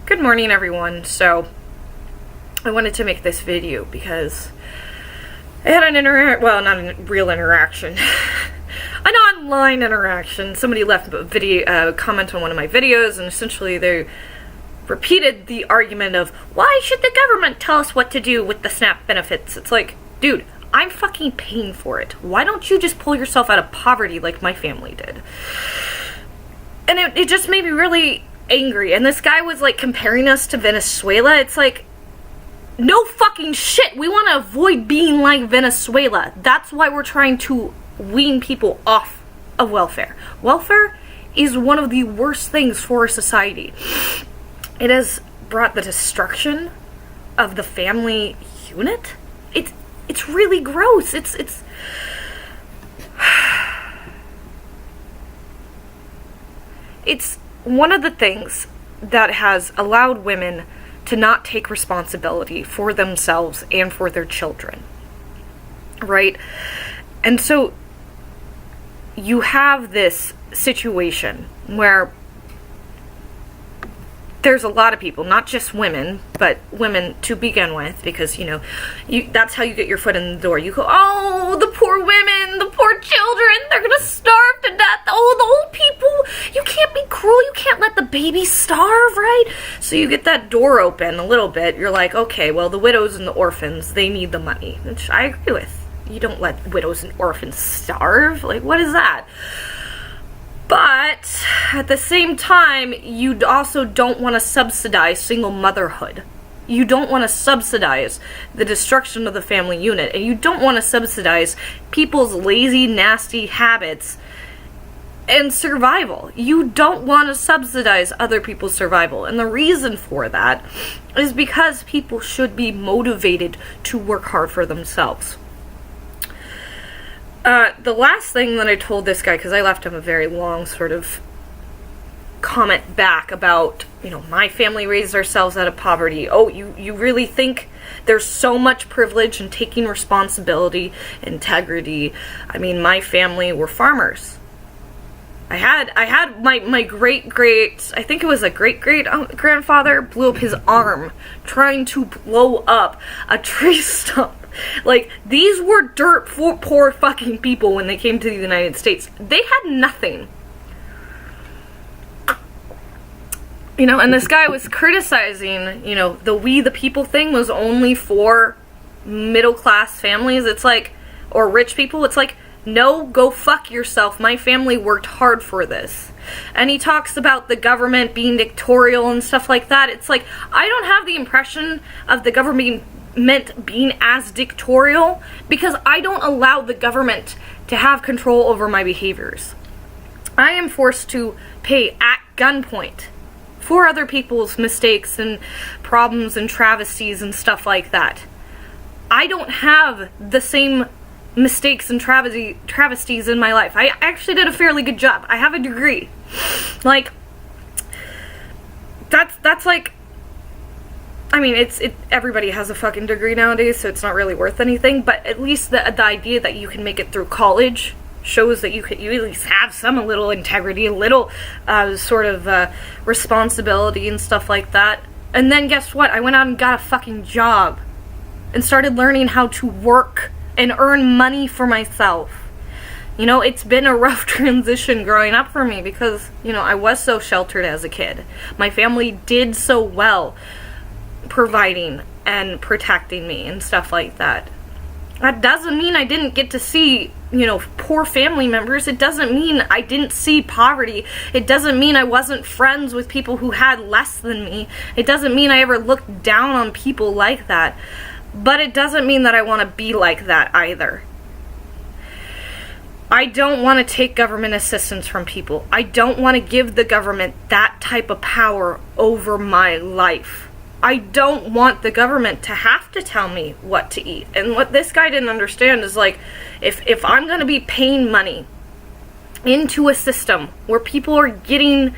Good morning, everyone. So, I wanted to make this video because I had an not a real interaction, an online interaction. Somebody left a comment on one of my videos, and essentially they repeated the argument of, why should the government tell us what to do with the SNAP benefits? It's like, dude, I'm fucking paying for it. Why don't you just pull yourself out of poverty like my family did? And it just made me really angry. And this guy was like comparing us to Venezuela. It's like, no fucking shit. We want to avoid being like Venezuela. That's why we're trying to wean people off of welfare. Welfare is one of the worst things for a society. It has brought the destruction of the family unit. It's really gross. It's one of the things that has allowed women to not take responsibility for themselves and for their children, right? And so you have this situation where there's a lot of people, not just women, but women to begin with, because, that's how you get your foot in the door. You go, oh, the poor women, the poor children, they're gonna starve to death. Oh, the old people, you can't be cruel, you can't let the babies starve, right? So you get that door open a little bit. You're like, okay, well, the widows and the orphans, they need the money, which I agree with. You don't let widows and orphans starve. Like, what is that? But at the same time, you also don't want to subsidize single motherhood. You don't want to subsidize the destruction of the family unit. And you don't want to subsidize people's lazy, nasty habits and survival. You don't want to subsidize other people's survival. And the reason for that is because people should be motivated to work hard for themselves. The last thing that I told this guy, because I left him a very long sort of comment back about, my family raised ourselves out of poverty. Oh, you really think there's so much privilege in taking responsibility, integrity? I mean, my family were farmers. I had my great-great, I think it was a great-great-grandfather, blew up his arm trying to blow up a tree stump. Like, these were dirt poor fucking people when they came to the United States. They had nothing. And this guy was criticizing, the we the people thing was only for middle-class families. It's like, or rich people. It's like, no, go fuck yourself. My family worked hard for this. And he talks about the government being dictatorial and stuff like that. It's like, I don't have the impression of the government being as dictatorial because I don't allow the government to have control over my behaviors. I am forced to pay at gunpoint for other people's mistakes and problems and travesties and stuff like that. I don't have the same mistakes and travesties in my life. I actually did a fairly good job. I have a degree. Like, that's like, I mean, everybody has a fucking degree nowadays, so it's not really worth anything, but at least the idea that you can make it through college shows that you at least have some little integrity, a little responsibility and stuff like that. And then guess what? I went out and got a fucking job and started learning how to work and earn money for myself. It's been a rough transition growing up for me because, I was so sheltered as a kid. My family did so well providing and protecting me and stuff like that. That doesn't mean I didn't get to see, poor family members. It doesn't mean I didn't see poverty. It doesn't mean I wasn't friends with people who had less than me. It doesn't mean I ever looked down on people like that. But it doesn't mean that I want to be like that either. I don't want to take government assistance from people. I don't want to give the government that type of power over my life. I don't want the government to have to tell me what to eat. And what this guy didn't understand is, like, if I'm going to be paying money into a system where people are getting,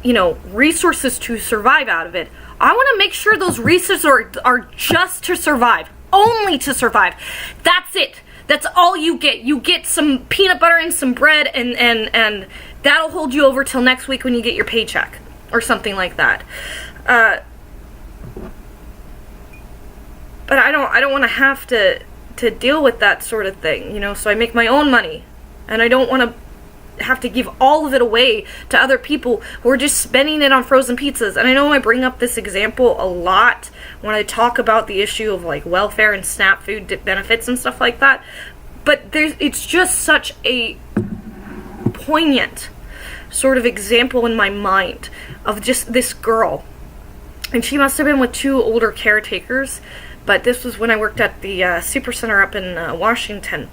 resources to survive out of it, I want to make sure those resources are just to survive. Only to survive. That's it. That's all you get. You get some peanut butter and some bread, and that'll hold you over till next week when you get your paycheck. or something like that. But I don't want to have to deal with that sort of thing, you know, so I make my own money, and I don't want to have to give all of it away to other people who are just spending it on frozen pizzas. And I know I bring up this example a lot when I talk about the issue of like welfare and SNAP food benefits and stuff like that, but it's just such a poignant sort of example in my mind of just this girl, and she must have been with 2 older caretakers, but this was when I worked at the Super Center up in Washington.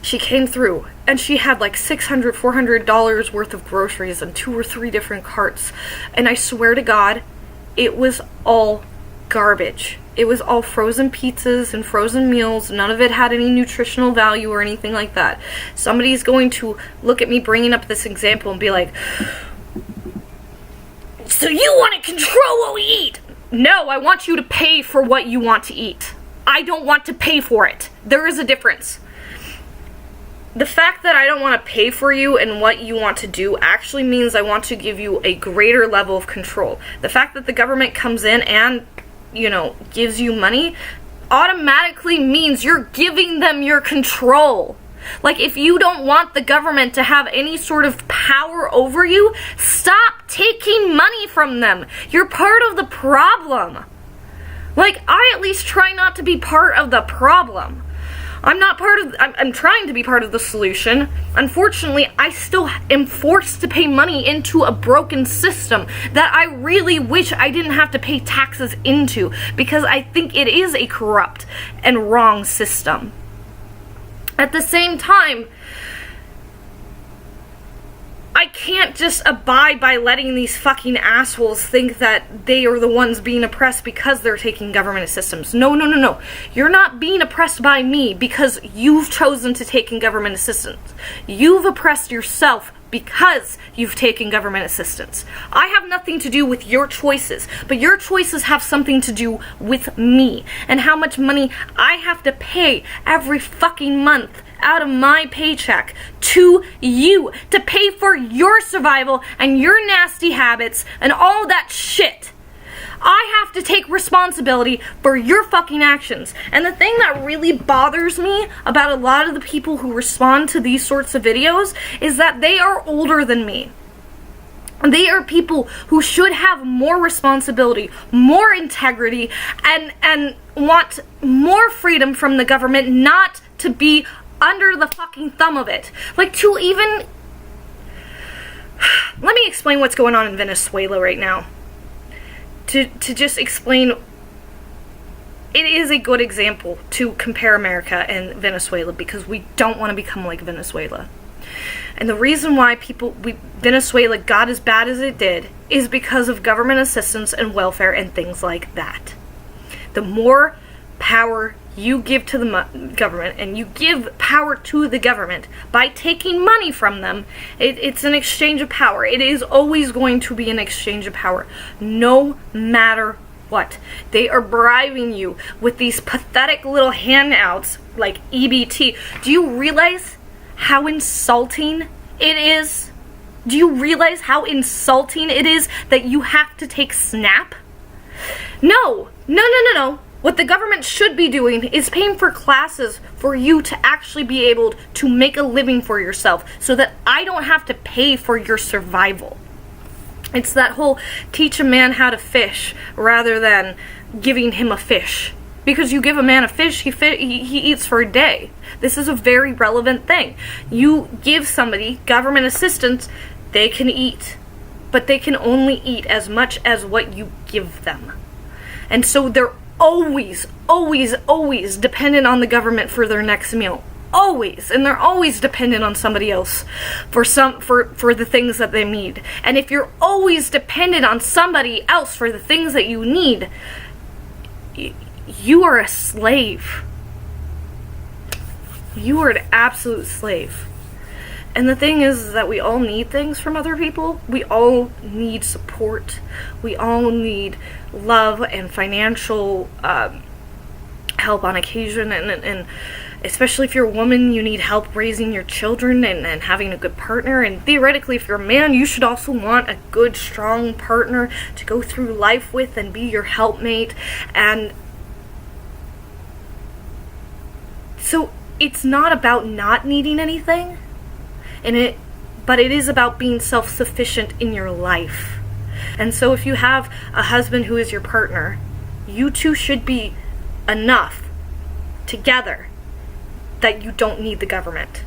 She came through, and she had like $600, $400 worth of groceries and 2 or 3 different carts. And I swear to God, it was all garbage. It was all frozen pizzas and frozen meals. None of it had any nutritional value or anything like that. Somebody's going to look at me bringing up this example and be like, so you want to control what we eat? No, I want you to pay for what you want to eat. I don't want to pay for it. There is a difference. The fact that I don't want to pay for you and what you want to do actually means I want to give you a greater level of control. The fact that the government comes in and, you know, gives you money automatically means you're giving them your control. Like, if you don't want the government to have any sort of power over you, stop taking money from them. You're part of the problem. Like, I at least try not to be part of the problem. I'm trying to be part of the solution. Unfortunately, I still am forced to pay money into a broken system that I really wish I didn't have to pay taxes into, because I think it is a corrupt and wrong system. At the same time, I can't just abide by letting these fucking assholes think that they are the ones being oppressed because they're taking government assistance. No. You're not being oppressed by me because you've chosen to take in government assistance. You've oppressed yourself because you've taken government assistance. I have nothing to do with your choices, but your choices have something to do with me and how much money I have to pay every fucking month out of my paycheck to you to pay for your survival and your nasty habits and all that shit. I have to take responsibility for your fucking actions. And the thing that really bothers me about a lot of the people who respond to these sorts of videos is that they are older than me. They are people who should have more responsibility, more integrity, and want more freedom from the government, not to be under the fucking thumb of it. Like, to even... Let me explain what's going on in Venezuela right now. To just explain, it is a good example to compare America and Venezuela, because we don't want to become like Venezuela. And the reason why Venezuela got as bad as it did is because of government assistance and welfare and things like that. The more power you give to the government, and you give power to the government by taking money from them, it's an exchange of power. It is always going to be an exchange of power, no matter what. They are bribing you with these pathetic little handouts like EBT. Do you realize how insulting it is? Do you realize how insulting it is that you have to take SNAP? No. What the government should be doing is paying for classes for you to actually be able to make a living for yourself, so that I don't have to pay for your survival. It's that whole teach a man how to fish rather than giving him a fish. Because you give a man a fish, he eats for a day. This is a very relevant thing. You give somebody government assistance, they can eat. But they can only eat as much as what you give them. And so they're always dependent on the government for their next meal. Always. And they're always dependent on somebody else for the things that they need. And if you're always dependent on somebody else for the things that you need, you are a slave. You are an absolute slave. And the thing is that we all need things from other people. We all need support. We all need love and financial help on occasion, Especially if you're a woman, you need help raising your children and having a good partner. And theoretically, if you're a man, you should also want a good, strong partner to go through life with and be your helpmate. And so it's not about not needing anything, but it is about being self-sufficient in your life. And so if you have a husband who is your partner, you two should be enough together that you don't need the government.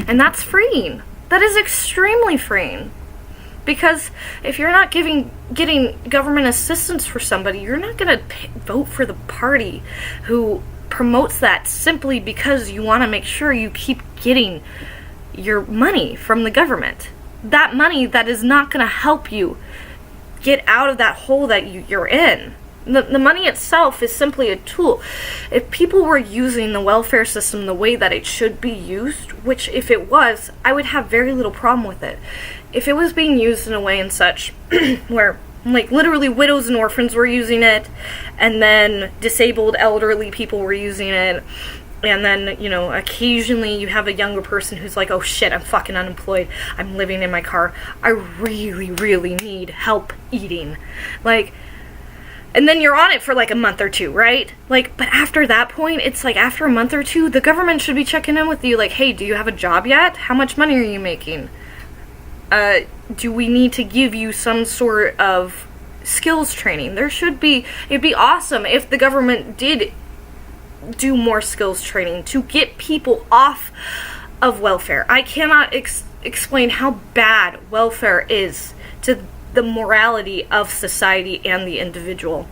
And that's freeing. That is extremely freeing. Because if you're not getting government assistance for somebody, you're not going to vote for the party who promotes that simply because you want to make sure you keep getting your money from the government. That money that is not going to help you get out of that hole that you're in. The money itself is simply a tool. If people were using the welfare system the way that it should be used, which if it was, I would have very little problem with it. If it was being used in a way and such where like literally widows and orphans were using it, and then disabled elderly people were using it, and then, occasionally you have a younger person who's like, oh shit, I'm fucking unemployed, I'm living in my car, I really, really need help eating. And then you're on it for like a month or two, right? But after that point, it's like after a month or two, the government should be checking in with you like, hey, do you have a job yet? How much money are you making? Do we need to give you some sort of skills training? It'd be awesome if the government did do more skills training to get people off of welfare. I cannot explain how bad welfare is to the morality of society and the individual.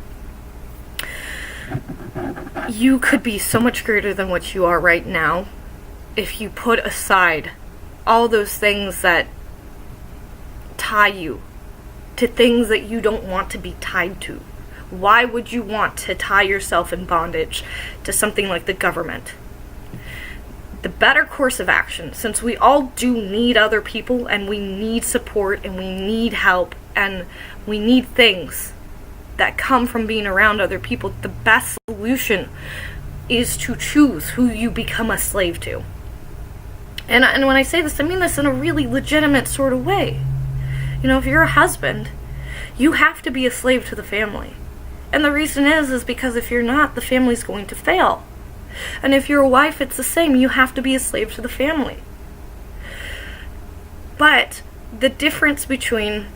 You could be so much greater than what you are right now if you put aside all those things that tie you to things that you don't want to be tied to. Why would you want to tie yourself in bondage to something like the government? The better course of action, since we all do need other people and we need support and we need help and we need things that come from being around other people, the best solution is to choose who you become a slave to. And when I say this, I mean this in a really legitimate sort of way. If you're a husband, you have to be a slave to the family. And the reason is because if you're not, the family's going to fail. And if you're a wife, it's the same. You have to be a slave to the family. But the difference between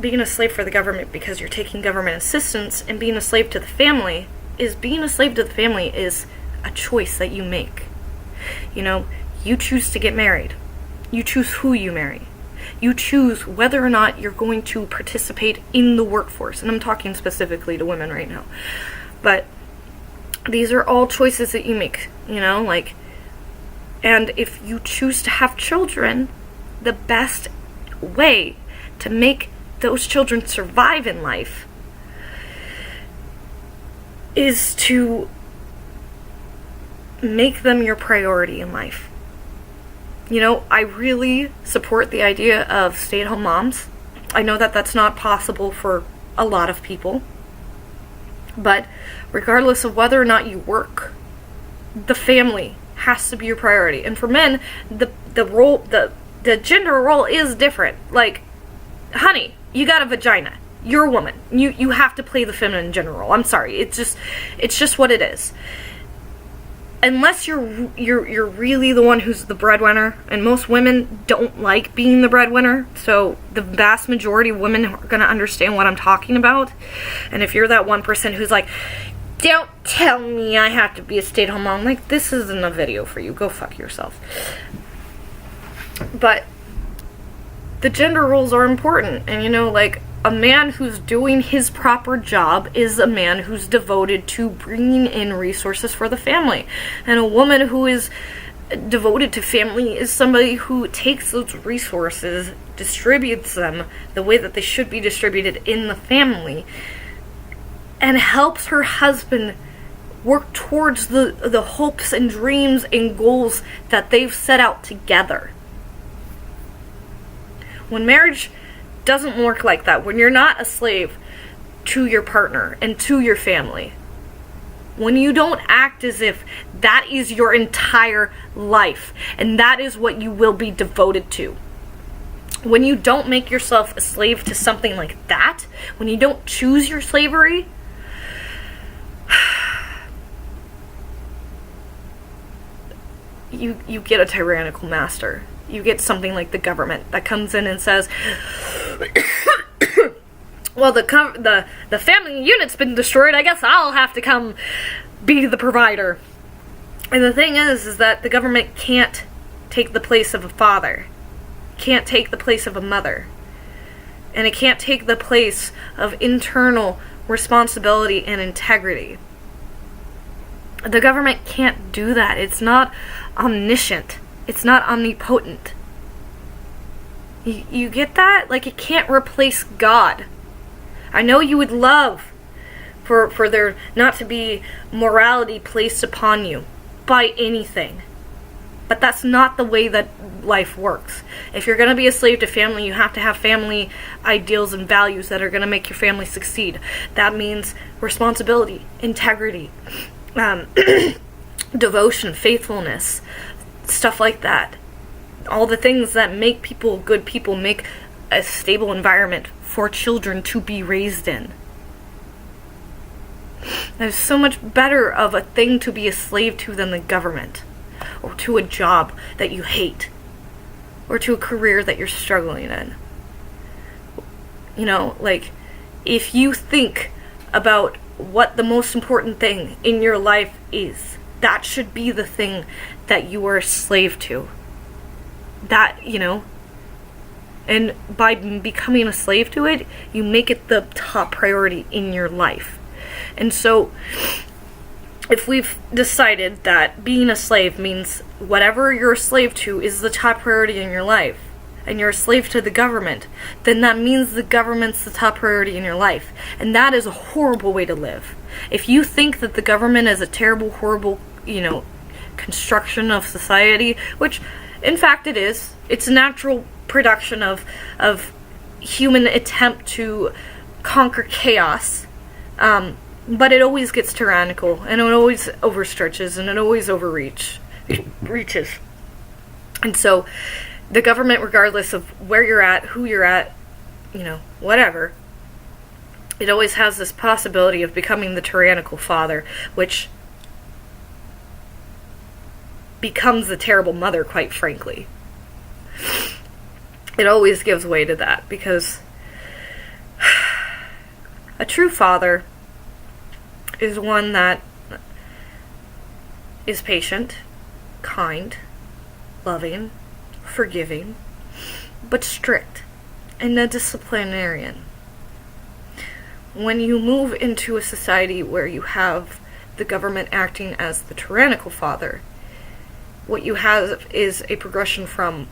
being a slave for the government because you're taking government assistance and being a slave to the family is being a slave to the family is a choice that you make. You choose to get married. You choose who you marry. You choose whether or not you're going to participate in the workforce. And I'm talking specifically to women right now. But these are all choices that you make, and if you choose to have children, the best way to make those children survive in life is to make them your priority in life. I really support the idea of stay-at-home moms. I know that that's not possible for a lot of people. But regardless of whether or not you work, the family has to be your priority. And for men, the gender role is different. Honey, you got a vagina. You're a woman. You have to play the feminine gender role. I'm sorry. It's just what it is. Unless you're really the one who's the breadwinner, and most women don't like being the breadwinner, so the vast majority of women are going to understand what I'm talking about. And if you're that 1% who's like, don't tell me I have to be a stay-at-home mom, this isn't a video for you, go fuck yourself. But the gender roles are important, and a man who's doing his proper job is a man who's devoted to bringing in resources for the family. And a woman who is devoted to family is somebody who takes those resources, distributes them the way that they should be distributed in the family, and helps her husband work towards the hopes and dreams and goals that they've set out together. When marriage doesn't work like that, when you're not a slave to your partner and to your family, When you don't act as if that is your entire life and that is what you will be devoted to. When you don't make yourself a slave to something like that, when you don't choose your slavery, you get a tyrannical master. You get something like the government that comes in and says, well, the family unit's been destroyed, I guess I'll have to come be the provider. And the thing is that the government can't take the place of a father, can't take the place of a mother, and it can't take the place of internal responsibility and integrity. The government can't do that. It's not omniscient. It's not omnipotent. You get that? Like, it can't replace God. I know you would love for there not to be morality placed upon you by anything. But that's not the way that life works. If you're going to be a slave to family, you have to have family ideals and values that are going to make your family succeed. That means responsibility, integrity, devotion, faithfulness, stuff like that. All the things that make people good people, make a stable environment for children to be raised in. There's so much better of a thing to be a slave to than the government, or to a job that you hate, or to a career that you're struggling in. You know, like, if you think about what the most important thing in your life is, that should be the thing that you are a slave to. That, you know, and by becoming a slave to it, you make it the top priority in your life. And so, if we've decided that being a slave means whatever you're a slave to is the top priority in your life, and you're a slave to the government, then that means the government's the top priority in your life. And that is a horrible way to live. If you think that the government is a terrible, horrible, you know, construction of society, which in fact it is, it's a natural production of human attempt to conquer chaos, but it always gets tyrannical, and it always overstretches, and it always reaches. And so the government, regardless of where you're at, who you're at, you know, whatever, it always has this possibility of becoming the tyrannical father, which becomes the terrible mother, quite frankly. It always gives way to that, because a true father is one that is patient, kind, loving, forgiving, but strict, and a disciplinarian. When you move into a society where you have the government acting as the tyrannical father, what you have is a progression from,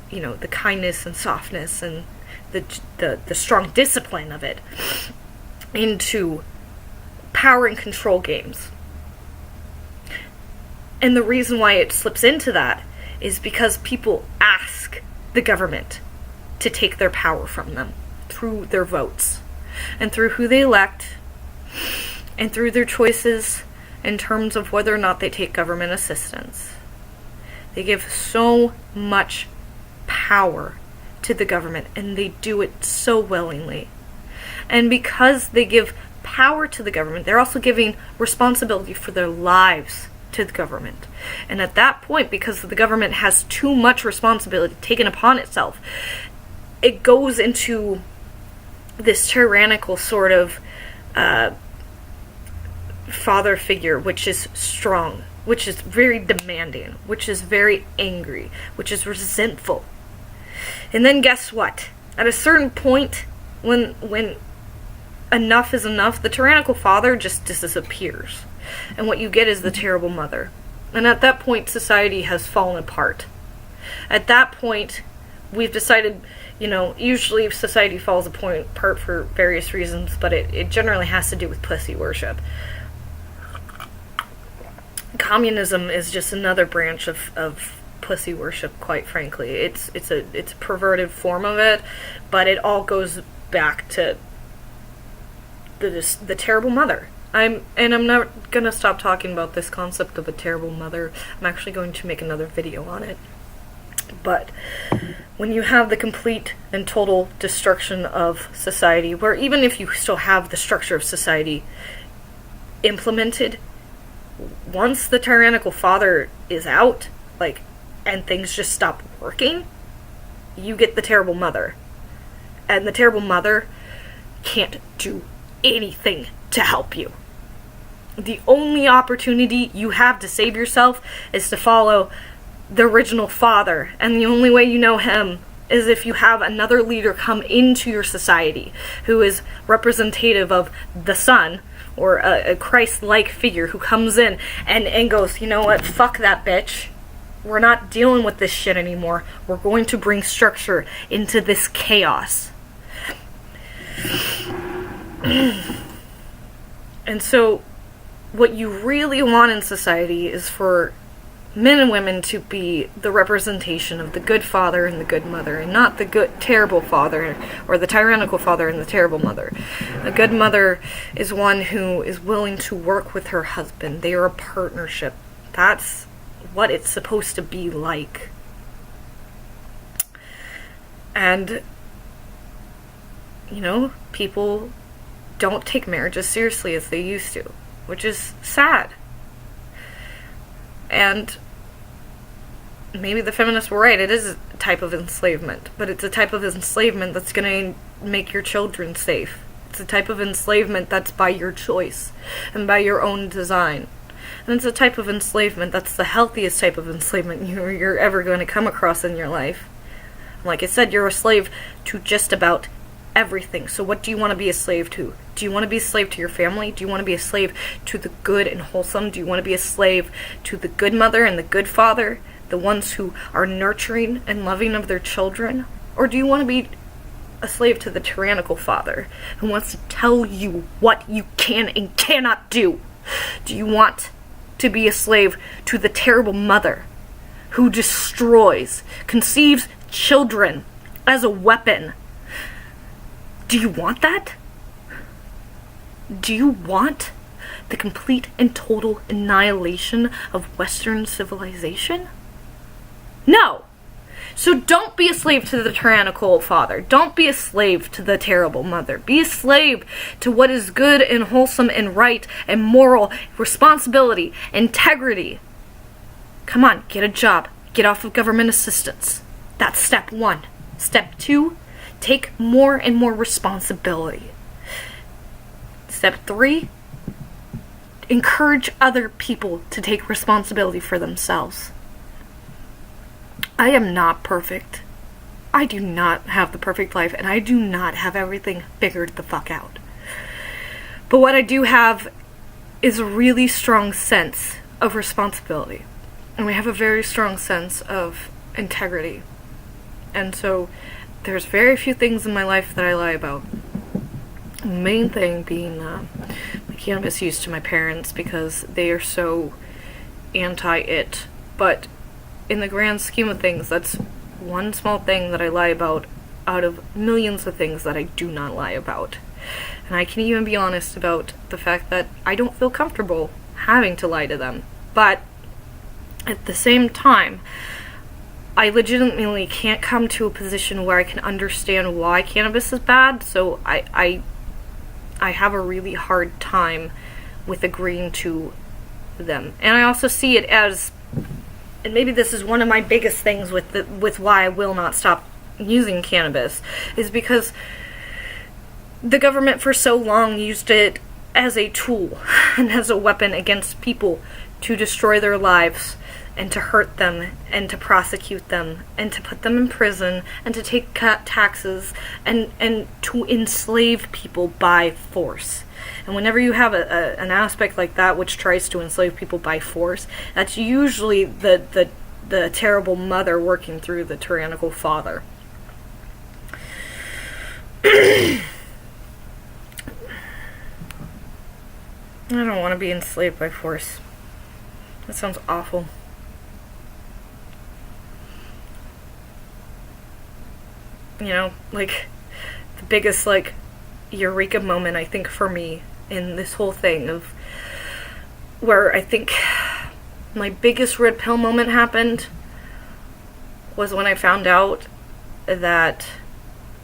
you know, the kindness and softness and the strong discipline of it into power and control games. And the reason why it slips into that is because people ask the government to take their power from them through their votes and through who they elect and through their choices in terms of whether or not they take government assistance. They give so much power to the government, and they do it so willingly. And because they give power to the government, they're also giving responsibility for their lives to the government. And at that point, because the government has too much responsibility taken upon itself, it goes into this tyrannical sort of father figure, which is strong, which is very demanding, which is very angry, which is resentful. And then guess what? At a certain point, when enough is enough, the tyrannical father just disappears. And what you get is the terrible mother. And at that point, society has fallen apart. At that point, we've decided, you know, usually society falls apart for various reasons, but it generally has to do with pussy worship. Communism is just another branch of pussy worship, quite frankly. It's a perverted form of it, but it all goes back to the terrible mother. I'm not gonna stop talking about this concept of a terrible mother. I'm actually going to make another video on it. But when you have the complete and total destruction of society, where even if you still have the structure of society implemented, once the tyrannical father is out, like, and things just stop working, you get the terrible mother. And the terrible mother can't do anything to help you. The only opportunity you have to save yourself is to follow the original father, and the only way you know him is if you have another leader come into your society who is representative of the son, or a Christ-like figure who comes in and goes, you know what, fuck that bitch. We're not dealing with this shit anymore. We're going to bring structure into this chaos. And so, what you really want in society is for men and women to be the representation of the good father and the good mother, and not the terrible father, or the tyrannical father and the terrible mother. A good mother is one who is willing to work with her husband. They are a partnership. That's what it's supposed to be like. And, you know, people don't take marriage as seriously as they used to, which is sad. And maybe the feminists were right, it is a type of enslavement, but it's a type of enslavement that's going to make your children safe. It's a type of enslavement that's by your choice and by your own design. And it's a type of enslavement that's the healthiest type of enslavement you're ever going to come across in your life. Like I said, you're a slave to just about everything. So what do you want to be a slave to? Do you want to be a slave to your family? Do you want to be a slave to the good and wholesome? Do you want to be a slave to the good mother and the good father? The ones who are nurturing and loving of their children? Or do you want to be a slave to the tyrannical father who wants to tell you what you can and cannot do? Do you want to be a slave to the terrible mother who destroys, conceives children as a weapon? Do you want that? Do you want the complete and total annihilation of Western civilization? No! So don't be a slave to the tyrannical father. Don't be a slave to the terrible mother. Be a slave to what is good and wholesome and right and moral, responsibility, integrity. Come on, get a job. Get off of government assistance. That's step 1. Step 2, take more and more responsibility. Step 3, encourage other people to take responsibility for themselves. I am not perfect. I do not have the perfect life, and I do not have everything figured the fuck out. But what I do have is a really strong sense of responsibility. And we have a very strong sense of integrity. And so, there's very few things in my life that I lie about. The main thing being the cannabis use to my parents, because they are so anti-it. But in the grand scheme of things, that's one small thing that I lie about out of millions of things that I do not lie about. And I can even be honest about the fact that I don't feel comfortable having to lie to them. But at the same time, I legitimately can't come to a position where I can understand why cannabis is bad, so I have a really hard time with agreeing to them. And I also see it as, and maybe this is one of my biggest things with why I will not stop using cannabis, is because the government for so long used it as a tool and as a weapon against people to destroy their lives and to hurt them and to prosecute them and to put them in prison and to take taxes and to enslave people by force. And whenever you have an aspect like that which tries to enslave people by force, that's usually the terrible mother working through the tyrannical father. I don't want to be enslaved by force. That sounds awful. You know, like, the biggest, like, eureka moment, I think, for me in this whole thing of where I think my biggest red pill moment happened was when I found out that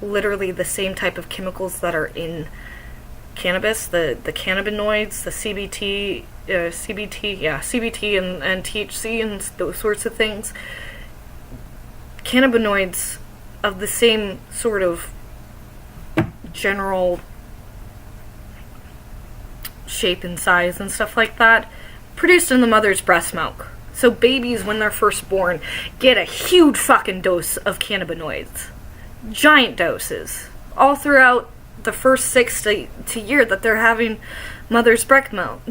literally the same type of chemicals that are in cannabis, the cannabinoids, the CBT and THC and those sorts of things, cannabinoids of the same sort of general shape and size and stuff like that, produced in the mother's breast milk. So babies, when they're first born, get a huge fucking dose of cannabinoids. Giant doses. All throughout the first 6 to year that they're having mother's breast milk.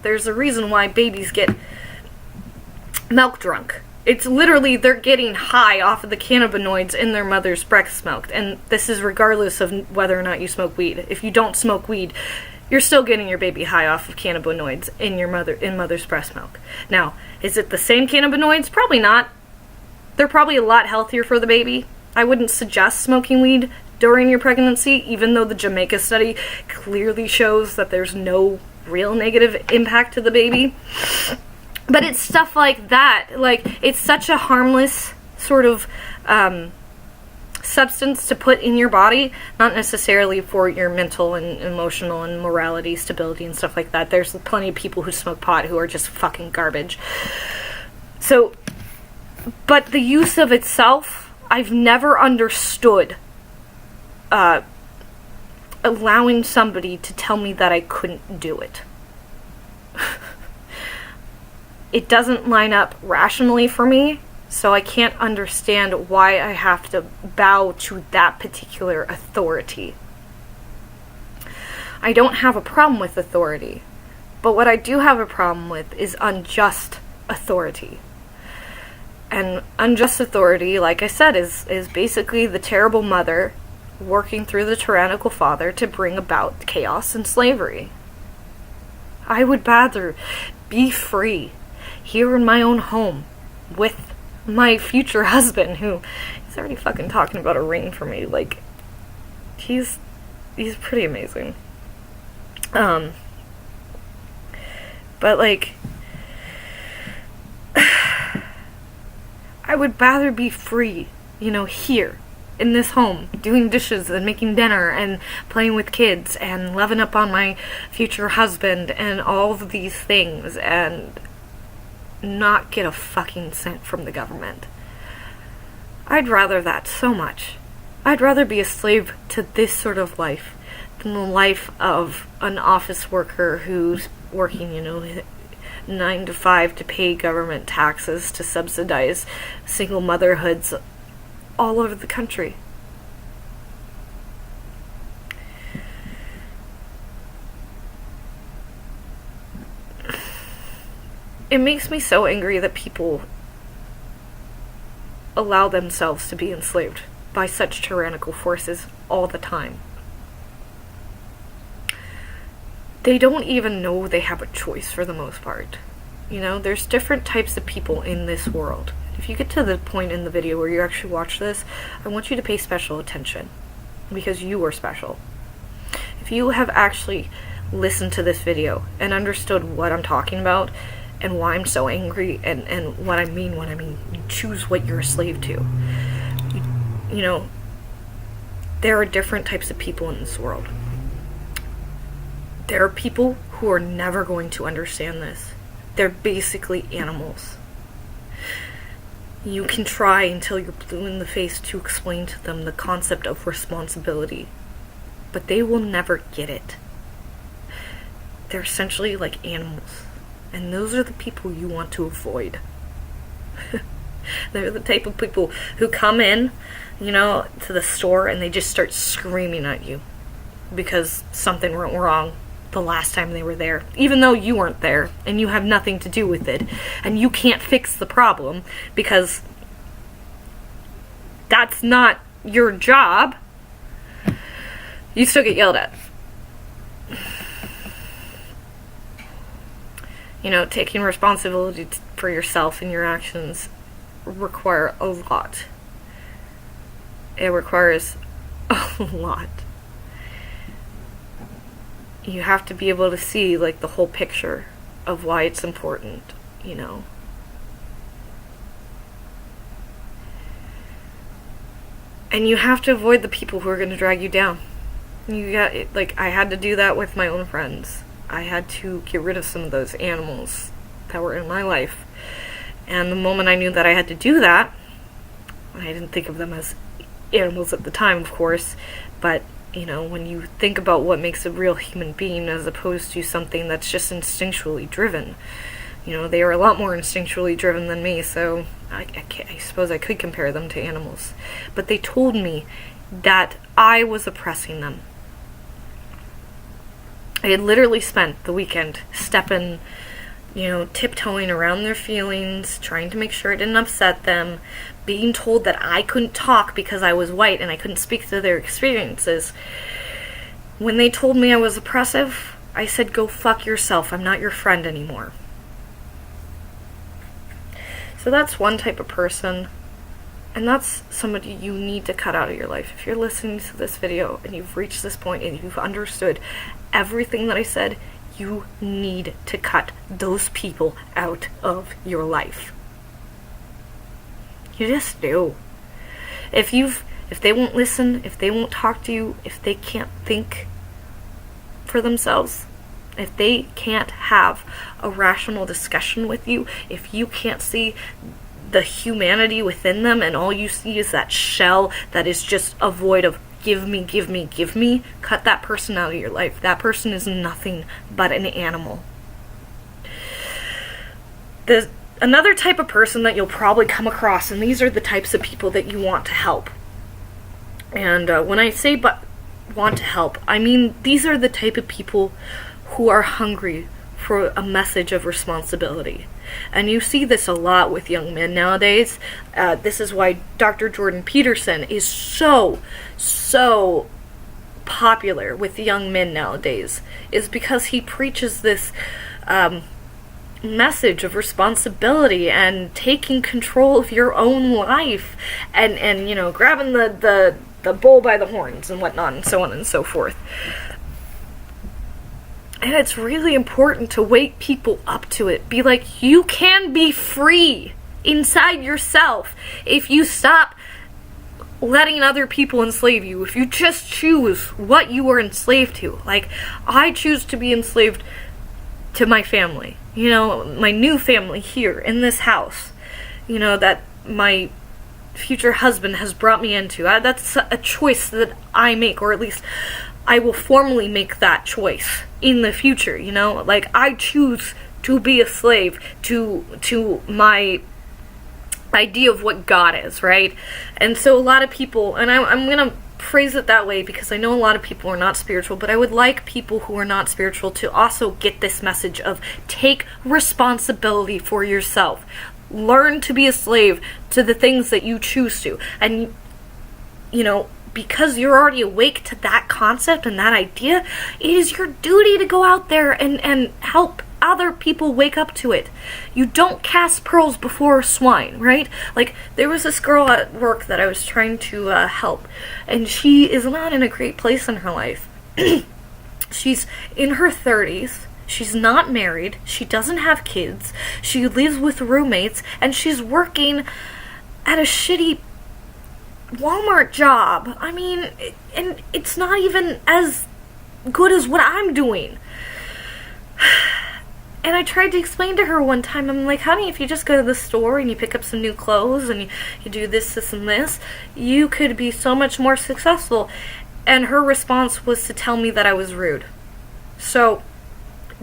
There's a reason why babies get milk drunk. It's literally they're getting high off of the cannabinoids in their mother's breast milk. And this is regardless of whether or not you smoke weed. If you don't smoke weed, you're still getting your baby high off of cannabinoids in mother's breast milk. Now, is it the same cannabinoids? Probably not. They're probably a lot healthier for the baby. I wouldn't suggest smoking weed during your pregnancy, even though the Jamaica study clearly shows that there's no real negative impact to the baby. But it's stuff like that. Like, it's such a harmless sort of substance to put in your body, not necessarily for your mental and emotional and morality, stability, and stuff like that. There's plenty of people who smoke pot who are just fucking garbage. So, but the use of itself, I've never understood allowing somebody to tell me that I couldn't do it. It doesn't line up rationally for me, so I can't understand why I have to bow to that particular authority. I don't have a problem with authority, but what I do have a problem with is unjust authority. And unjust authority, like I said, is basically the terrible mother working through the tyrannical father to bring about chaos and slavery. I would rather be free here in my own home with my future husband, who he's already fucking talking about a ring for me. Like, he's pretty amazing. But like, I would rather be free, here in this home, doing dishes and making dinner and playing with kids and loving up on my future husband and all of these things, and not get a fucking cent from the government. I'd rather that so much. I'd rather be a slave to this sort of life than the life of an office worker who's working, 9 to 5 to pay government taxes to subsidize single motherhoods all over the country. It makes me so angry that people allow themselves to be enslaved by such tyrannical forces all the time. They don't even know they have a choice for the most part. There's different types of people in this world. If you get to the point in the video where you actually watch this, I want you to pay special attention, because you are special. If you have actually listened to this video and understood what I'm talking about and why I'm so angry and what I mean when I mean you choose what you're a slave to, there are different types of people in this world. There are people who are never going to understand this. They're basically animals. You can try until you're blue in the face to explain to them the concept of responsibility, but they will never get it. They're essentially like animals, and those are the people you want to avoid. They're the type of people who come in, to the store and they just start screaming at you because something went wrong the last time they were there, even though you weren't there and you have nothing to do with it and you can't fix the problem because that's not your job. You still get yelled at. Taking responsibility for yourself and your actions require a lot. It requires a lot. you have to be able to see, like, the whole picture of why it's important, you know. And you have to avoid the people who are going to drag you down. You got, like, I had to do that with my own friends. I had to get rid of some of those animals that were in my life. And the moment I knew that I had to do that, I didn't think of them as animals at the time, of course, but, you know, when you think about what makes a real human being as opposed to something that's just instinctually driven, you know, they are a lot more instinctually driven than me, so I suppose I could compare them to animals. But they told me that I was oppressing them. I had literally spent the weekend stepping, you know, tiptoeing around their feelings, trying to make sure it didn't upset them, being told that I couldn't talk because I was white and I couldn't speak to their experiences. When they told me I was oppressive, I said, go fuck yourself. I'm not your friend anymore. So that's one type of person, and that's somebody you need to cut out of your life. If you're listening to this video and you've reached this point and you've understood everything that I said, you need to cut those people out of your life. You just do. If they won't listen, if they won't talk to you, if they can't think for themselves, if they can't have a rational discussion with you, if you can't see the humanity within them and all you see is that shell that is just a void of give me, give me, give me, cut that person out of your life. That person is nothing but an animal. There's another type of person that you'll probably come across, and these are the types of people that you want to help. And when I say want to help, I mean these are the type of people who are hungry for a message of responsibility. And you see this a lot with young men nowadays. This is why Dr. Jordan Peterson is so popular with young men nowadays, is because he preaches this message of responsibility and taking control of your own life and you know, grabbing the bull by the horns and whatnot and so on and so forth. And it's really important to wake people up to it. Be like, you can be free inside yourself if you stop letting other people enslave you. If you just choose what you are enslaved to. Like, I choose to be enslaved to my family. You know, my new family here in this house. You know, that my future husband has brought me into. That's a choice that I make, or at least I will formally make that choice in the future, you know? Like, I choose to be a slave to my idea of what God is, right? And so a lot of people, and I'm going to phrase it that way because I know a lot of people are not spiritual, but I would like people who are not spiritual to also get this message of take responsibility for yourself. Learn to be a slave to the things that you choose to. And, you know, because you're already awake to that concept and that idea, it is your duty to go out there and help other people wake up to it. You don't cast pearls before swine, right? Like, there was this girl at work that I was trying to help, and she is not in a great place in her life. She's in her 30s. She's not married. She doesn't have kids. She lives with roommates, and she's working at a shitty Walmart job. I mean, and it's not even as good as what I'm doing. And I tried to explain to her one time, I'm like, honey, if you just go to the store and you pick up some new clothes and you do this, and this, you could be so much more successful. And her response was to tell me that I was rude. So,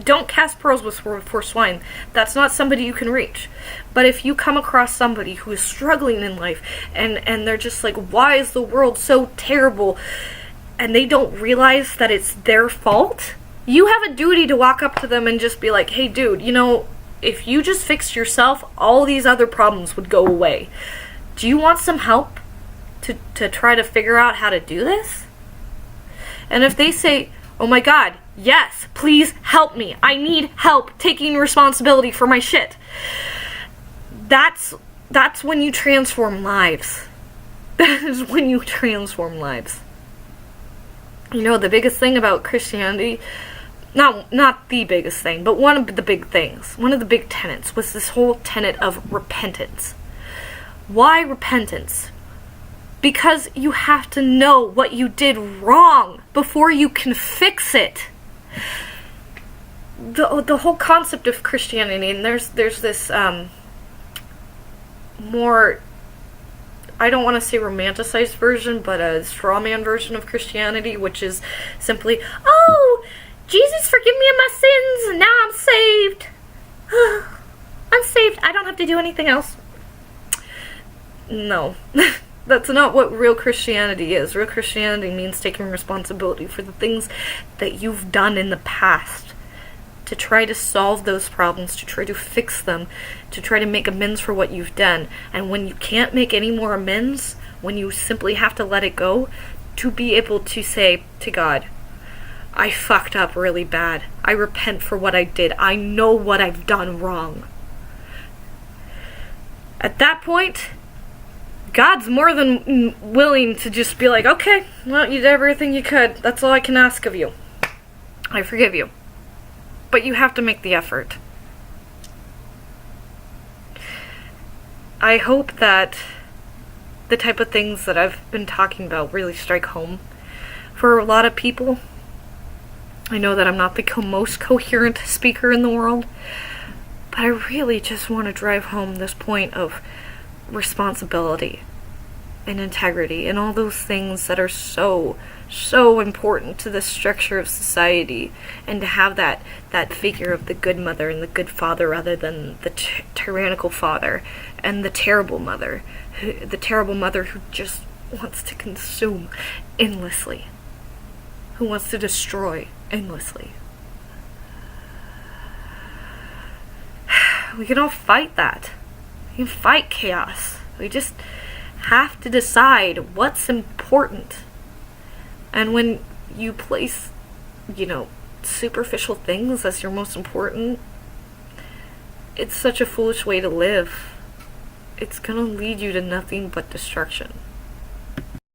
don't cast pearls before swine. That's not somebody you can reach. But if you come across somebody who is struggling in life and they're just like, why is the world so terrible? And they don't realize that it's their fault, you have a duty to walk up to them and just be like, hey dude, you know, if you just fixed yourself, all these other problems would go away. Do you want some help to try to figure out how to do this? And if they say, oh my God, yes, please help me. I need help taking responsibility for my shit. That's when you transform lives. That is when you transform lives. You know, the biggest thing about Christianity not the biggest thing, but one of the big things, one of the big tenets was this whole tenet of repentance. Why repentance? Because you have to know what you did wrong before you can fix it. The whole concept of Christianity, and there's this more, I don't want to say romanticized version, but a straw man version of Christianity, which is simply, oh, Jesus forgive me of my sins, and now I'm saved. I'm saved. I don't have to do anything else. No. That's not what real Christianity is. Real Christianity means taking responsibility for the things that you've done in the past, to try to solve those problems, to try to fix them, to try to make amends for what you've done. And when you can't make any more amends, when you simply have to let it go, to be able to say to God, I fucked up really bad. I repent for what I did. I know what I've done wrong. At that point, God's more than willing to just be like, okay, well, you did everything you could. That's all I can ask of you. I forgive you. But you have to make the effort. I hope that the type of things that I've been talking about really strike home for a lot of people. I know that I'm not the most coherent speaker in the world, but I really just want to drive home this point of responsibility and integrity and all those things that are so important to the structure of society, and to have that figure of the good mother and the good father rather than the tyrannical father and the terrible mother who just wants to consume endlessly, who wants to destroy endlessly. We can all fight that. We can fight chaos. We just have to decide what's important. And when you place, superficial things as your most important, it's such a foolish way to live. It's gonna lead you to nothing but destruction.